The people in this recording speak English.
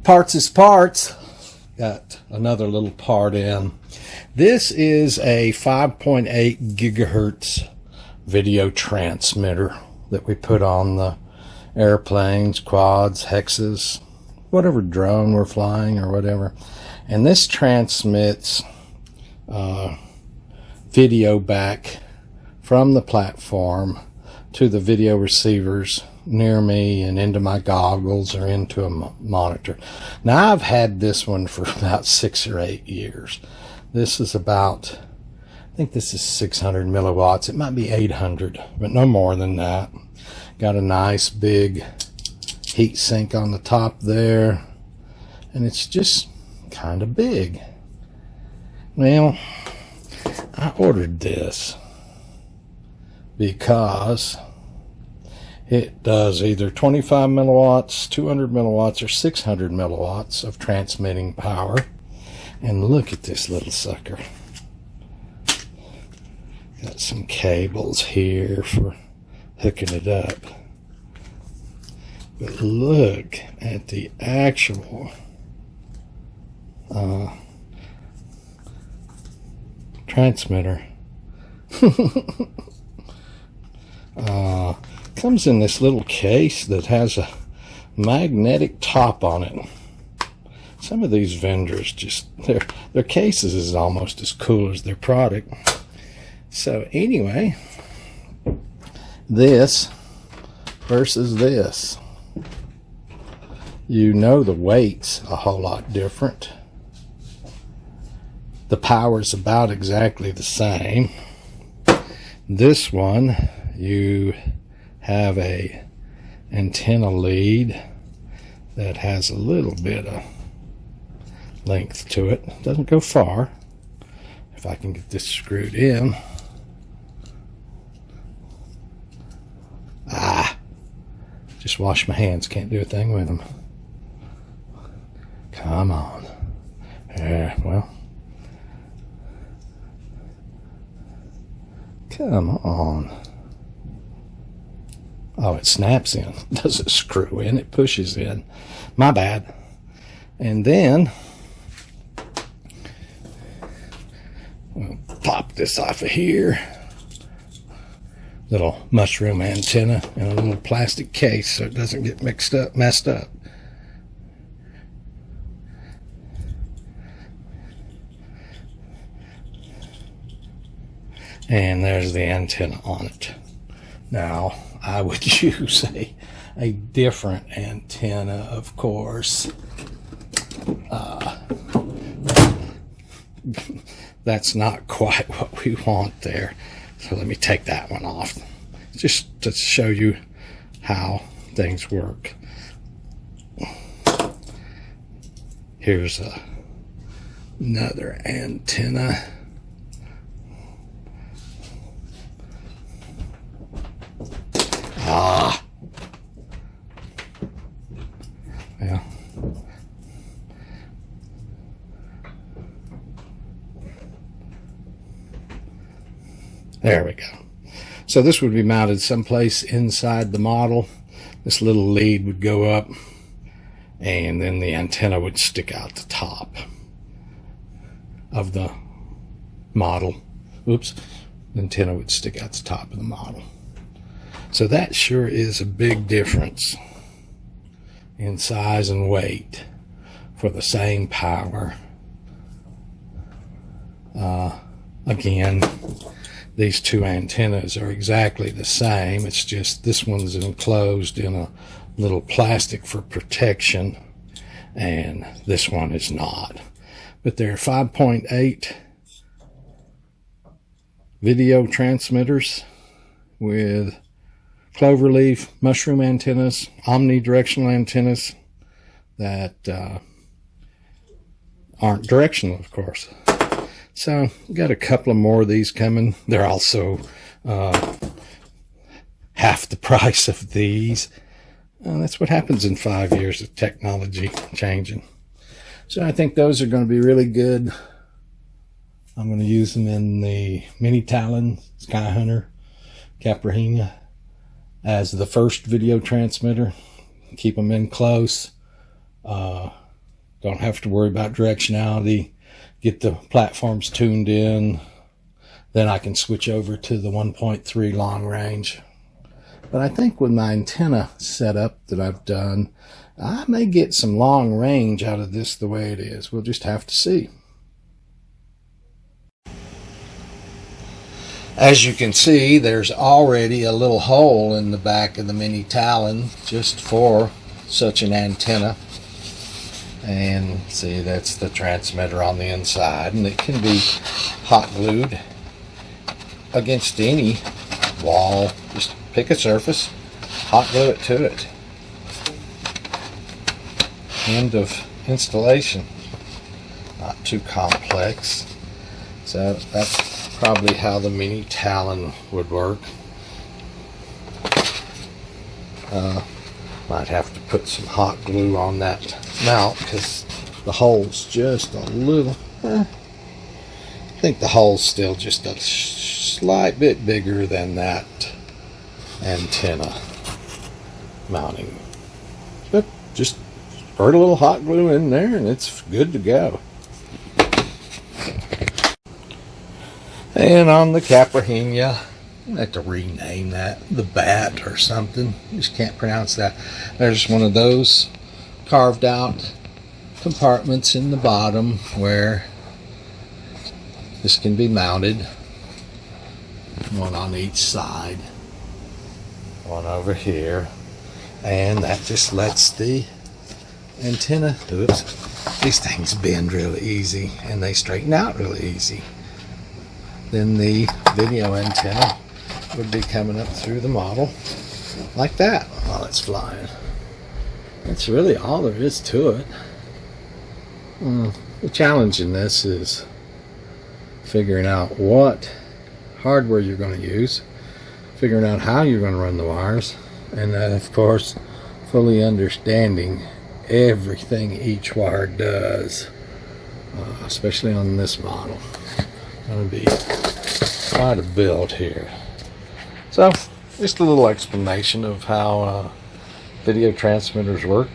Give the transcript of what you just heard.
Parts is parts. Got another little part in. This is a 5.8 gigahertz video transmitter that we put on the airplanes, quads, hexes, whatever drone we're flying or whatever. And this transmits video back from the platform to the video receivers near me and into my goggles or into a monitor. Now, I've had this one for about 6 or 8 years. This is about, I think this is 600 milliwatts. It might be 800, but no more than that. Got a nice big heat sink on the top there, and it's just kind of big. Well, I ordered this because it does either 25 milliwatts, 200 milliwatts, or 600 milliwatts of transmitting power. And look at this little sucker. Got some cables here for hooking it up. But look at the actual transmitter. Comes in this little case that has a magnetic top on it. Some of these vendors just, their cases is almost as cool as their product. So anyway, this versus this. You know the weight's a whole lot different. The power's about exactly the same. This one, you have a antenna lead that has a little bit of length to it. Doesn't go far. If I can get this screwed in. Just wash my hands, can't do a thing with them. Come on. Well. Come on. Oh, it snaps in. Doesn't screw in, it pushes in. My bad. And then we'll pop this off of here. Little mushroom antenna in a little plastic case so it doesn't get messed up. And there's the antenna on it. Now, I would use a different antenna, of course. That's not quite what we want there. So let me take that one off, just to show you how things work. Here's another antenna. Yeah. There we go. So this would be mounted someplace inside the model. This little lead would go up, and then the antenna would stick out the top of the model. Oops. The antenna would stick out the top of the model. So that sure is a big difference in size and weight for the same power. Again, these two antennas are exactly the same. It's just this one's enclosed in a little plastic for protection, and this one is not. But they're 5.8 video transmitters with cloverleaf, mushroom antennas, omnidirectional antennas that aren't directional, of course. So got a couple of more of these coming. They're also half the price of these. That's what happens in 5 years of technology changing. So I think those are going to be really good. I'm going to use them in the Mini Talon Sky Hunter Caipirinha as the first video transmitter. Keep them in close. Don't have to worry about directionality. Get the platforms tuned in. Then I can switch over to the 1.3 long range. But I think with my antenna setup that I've done, I may get some long range out of this the way it is. We'll just have to see. As you can see, there's already a little hole in the back of the mini Talon just for such an antenna. And see, that's the transmitter on the inside, and it can be hot glued against any wall. Just pick a surface, hot glue it to it. End of installation. Not too complex. So that's probably how the mini Talon would work. Might have to put some hot glue on that mount because the hole's just a little, I think the hole's still just a slight bit bigger than that antenna mounting. But just squirt a little hot glue in there and it's good to go. And on the Caipirinha, I have to rename that, the bat or something. Just can't pronounce that. There's one of those carved out compartments in the bottom where this can be mounted. One on each side. One over here. And that just lets the antenna, oops, these things bend really easy and they straighten out really easy. Then the video antenna would be coming up through the model like that while it's flying. That's really all there is to it. The challenge in this is figuring out what hardware you're going to use, figuring out how you're going to run the wires, and then of course fully understanding everything each wire does, especially on this model. Going to be quite a build here. So, just a little explanation of how video transmitters work.